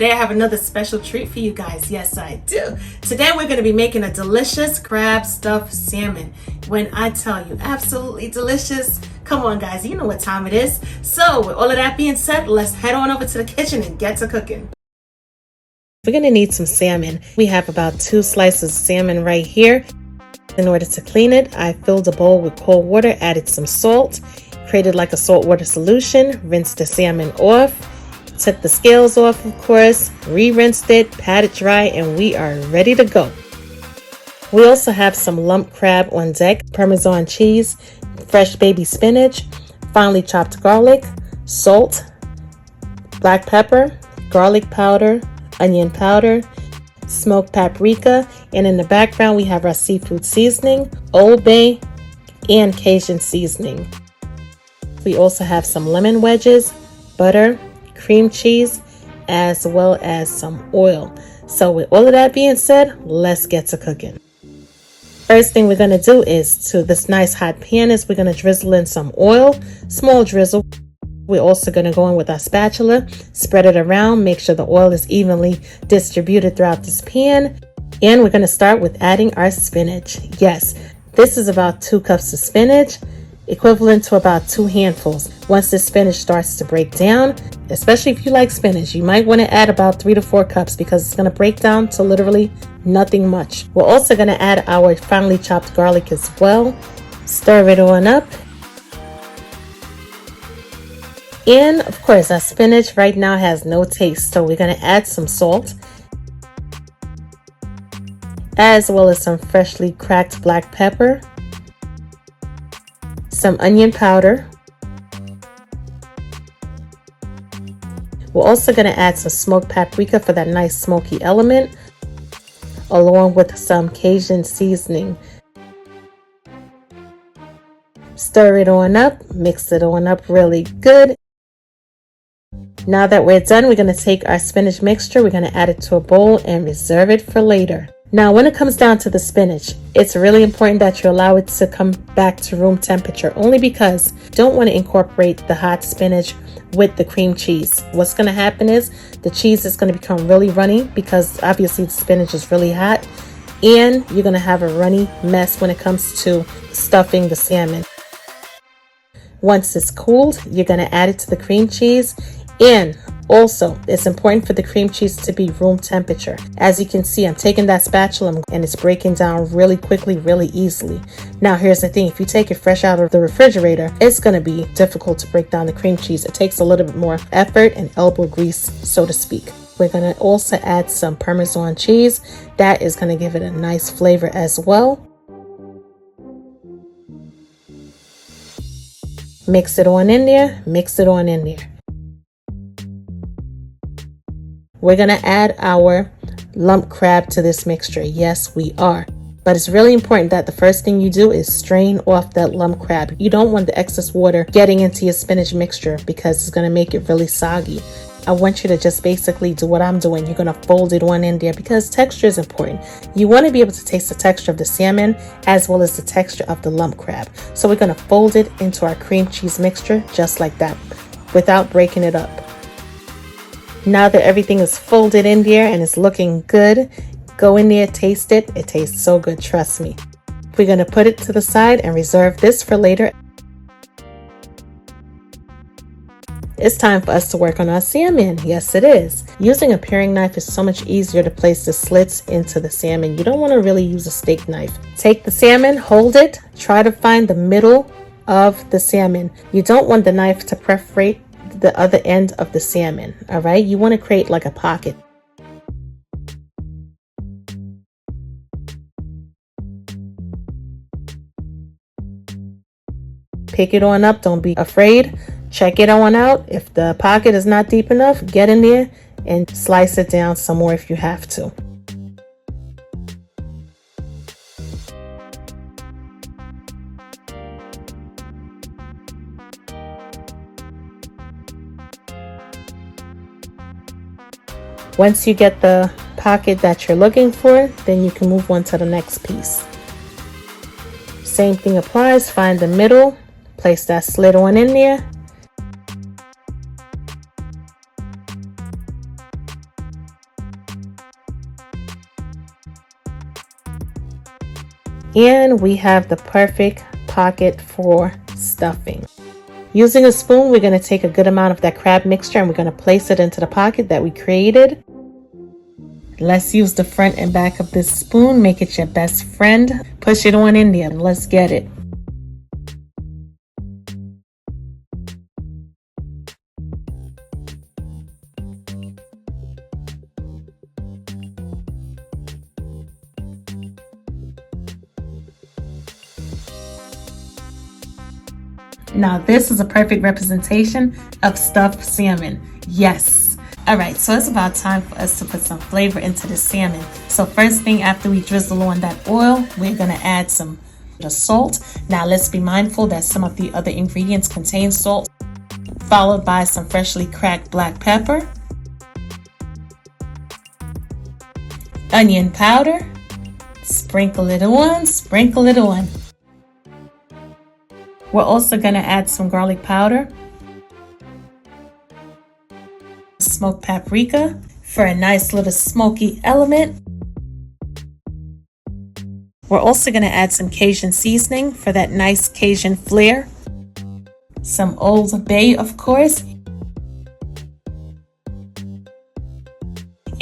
Today I have another special treat for you guys. Yes, I do. Today we're going to be making a delicious crab stuffed salmon. When I tell you absolutely delicious, come on guys, you know what time it is. So with all of that being said, let's head on over to the kitchen and get to cooking. We're going to need some salmon. We have about 2 slices of salmon right here. In order to clean it, I filled a bowl with cold water, added some salt, created like a saltwater solution, rinsed the salmon off. Took the scales off, of course, re-rinsed it, patted dry, and we are ready to go. We also have some lump crab on deck, Parmesan cheese, fresh baby spinach, finely chopped garlic, salt, black pepper, garlic powder, onion powder, smoked paprika, and in the background we have our seafood seasoning, Old Bay, and Cajun seasoning. We also have some lemon wedges, butter, cream cheese, as well as some oil. So with all of that being said, let's get to cooking. First thing we're going to do is to this nice hot pan is we're going to drizzle in some oil, small drizzle. We're also going to go in with our spatula, spread it around, make sure the oil is evenly distributed throughout this pan. And we're going to start with adding our spinach. Yes, this is about 2 cups of spinach, equivalent to about 2 handfuls. Once the spinach starts to break down, especially if you like spinach, you might want to add about 3 to 4 cups because it's going to break down to literally nothing much. We're also going to add our finely chopped garlic as well. Stir it on up. And of course, our spinach right now has no taste, so we're going to add some salt, as well as some freshly cracked black pepper, some onion powder. We're also going to add some smoked paprika for that nice smoky element, along with some Cajun seasoning. Stir it on up, mix it on up really good. Now that we're done, we're going to take our spinach mixture, we're going to add it to a bowl and reserve it for later. Now, when it comes down to the spinach, it's really important that you allow it to come back to room temperature, only because you don't want to incorporate the hot spinach with the cream cheese. What's going to happen is the cheese is going to become really runny because obviously the spinach is really hot, and you're going to have a runny mess when it comes to stuffing the salmon. Once it's cooled, you're going to add it to the cream cheese. And also, it's important for the cream cheese to be room temperature. As you can see, I'm taking that spatula and it's breaking down really quickly, really easily. Now, here's the thing. If you take it fresh out of the refrigerator, it's going to be difficult to break down the cream cheese. It takes a little bit more effort and elbow grease, so to speak. We're going to also add some Parmesan cheese. That is going to give it a nice flavor as well. Mix it on in there. Mix it on in there. We're going to add our lump crab to this mixture. Yes, we are. But it's really important that the first thing you do is strain off that lump crab. You don't want the excess water getting into your spinach mixture because it's going to make it really soggy. I want you to just basically do what I'm doing. You're going to fold it on in there because texture is important. You want to be able to taste the texture of the salmon as well as the texture of the lump crab. So we're going to fold it into our cream cheese mixture just like that without breaking it up. Now that everything is folded in there and it's looking good, go in there, taste it. It tastes so good, trust me. We're going to put it to the side and reserve this for later. It's time for us to work on our salmon. Yes, it is. Using a paring knife is so much easier to place the slits into the salmon. You don't want to really use a steak knife. Take the salmon, hold it, try to find the middle of the salmon. You don't want the knife to perforate the other end of the salmon. All right, you want to create like a pocket. Pick it on up, don't be afraid. Check it on out. If the pocket is not deep enough, get in there and slice it down some more if you have to. Once you get the pocket that you're looking for, then you can move on to the next piece. Same thing applies. Find the middle, place that slit on in there. And we have the perfect pocket for stuffing. Using a spoon, we're going to take a good amount of that crab mixture and we're going to place it into the pocket that we created. Let's use the front and back of this spoon. Make it your best friend. Push it on in there. Let's get it. Now this is a perfect representation of stuffed salmon. Yes. All right, so it's about time for us to put some flavor into the salmon. So first thing, after we drizzle on that oil, we're gonna add some salt. Now let's be mindful that some of the other ingredients contain salt, followed by some freshly cracked black pepper, onion powder, sprinkle it on, sprinkle it on. We're also going to add some garlic powder, smoked paprika for a nice little smoky element. We're also going to add some Cajun seasoning for that nice Cajun flair. Some Old Bay, of course.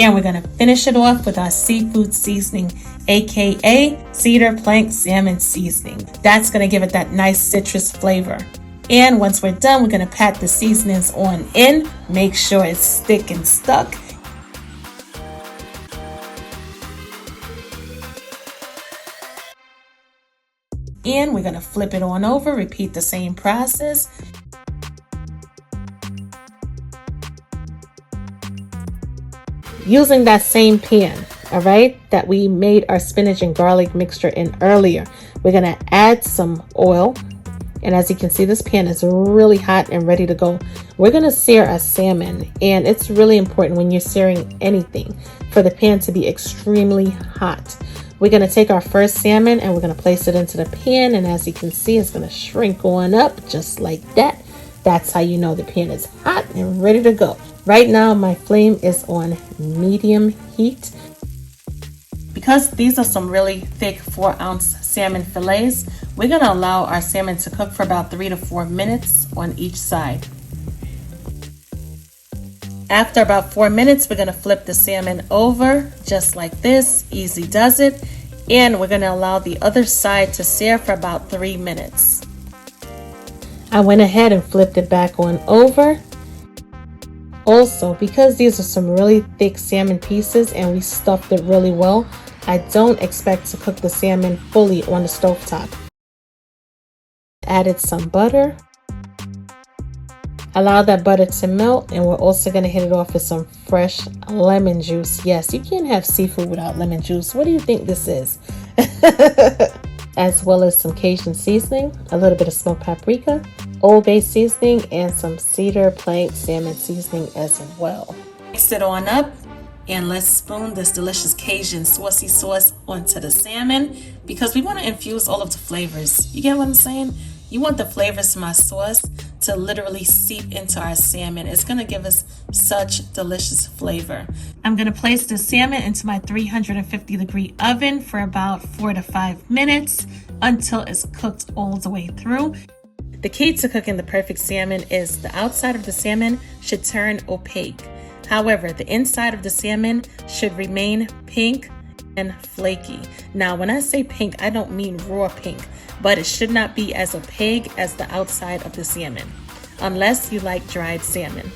And we're going to finish it off with our seafood seasoning, aka cedar plank salmon seasoning. That's going to give it that nice citrus flavor. And once we're done, we're going to pat the seasonings on in. Make sure it's stick and stuck. And we're going to flip it on over, repeat the same process. Using that same pan, all right, that we made our spinach and garlic mixture in earlier, we're going to add some oil. And as you can see, this pan is really hot and ready to go. We're going to sear our salmon, and it's really important when you're searing anything for the pan to be extremely hot. We're going to take our first salmon and we're going to place it into the pan, and as you can see, it's going to shrink on up just like that. That's how you know the pan is hot and ready to go. Right now, my flame is on medium heat. Because these are some really thick 4-ounce salmon fillets, we're going to allow our salmon to cook for about 3 to 4 minutes on each side. After about 4 minutes, we're going to flip the salmon over just like this. Easy does it. And we're going to allow the other side to sear for about 3 minutes. I went ahead and flipped it back on over. Also, because these are some really thick salmon pieces and we stuffed it really well, I don't expect to cook the salmon fully on the stovetop. Added some butter. Allow that butter to melt, and we're also going to hit it off with some fresh lemon juice. Yes, you can't have seafood without lemon juice. What do you think this is? As well as some Cajun seasoning, a little bit of smoked paprika, Old Bay seasoning, and some cedar plank salmon seasoning as well. Mix it on up, and let's spoon this delicious Cajun saucy sauce onto the salmon because we want to infuse all of the flavors. You get what I'm saying? You want the flavors from our sauce to literally seep into our salmon. It's going to give us such delicious flavor. I'm going to place the salmon into my 350-degree oven for about 4 to 5 minutes until it's cooked all the way through. The key to cooking the perfect salmon is the outside of the salmon should turn opaque. However, the inside of the salmon should remain pink and flaky. Now, when I say pink, I don't mean raw pink, but it should not be as opaque as the outside of the salmon, unless you like dried salmon.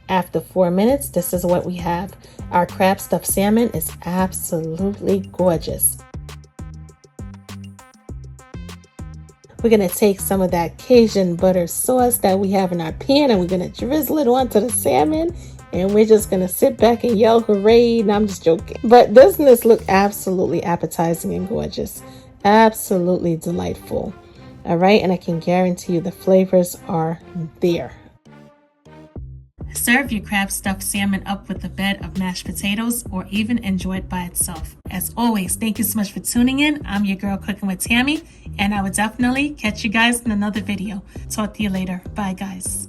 After 4 minutes, this is what we have. Our crab stuffed salmon is absolutely gorgeous. We're going to take some of that Cajun butter sauce that we have in our pan and we're going to drizzle it onto the salmon. And we're just going to sit back and yell hooray. No, I'm just joking. But doesn't this look absolutely appetizing and gorgeous? Absolutely delightful. All right. And I can guarantee you the flavors are there. Serve your crab stuffed salmon up with a bed of mashed potatoes or even enjoy it by itself. As always, thank you so much for tuning in. I'm your girl Cooking with Tammy, and I will definitely catch you guys in another video. Talk to you later. Bye, guys.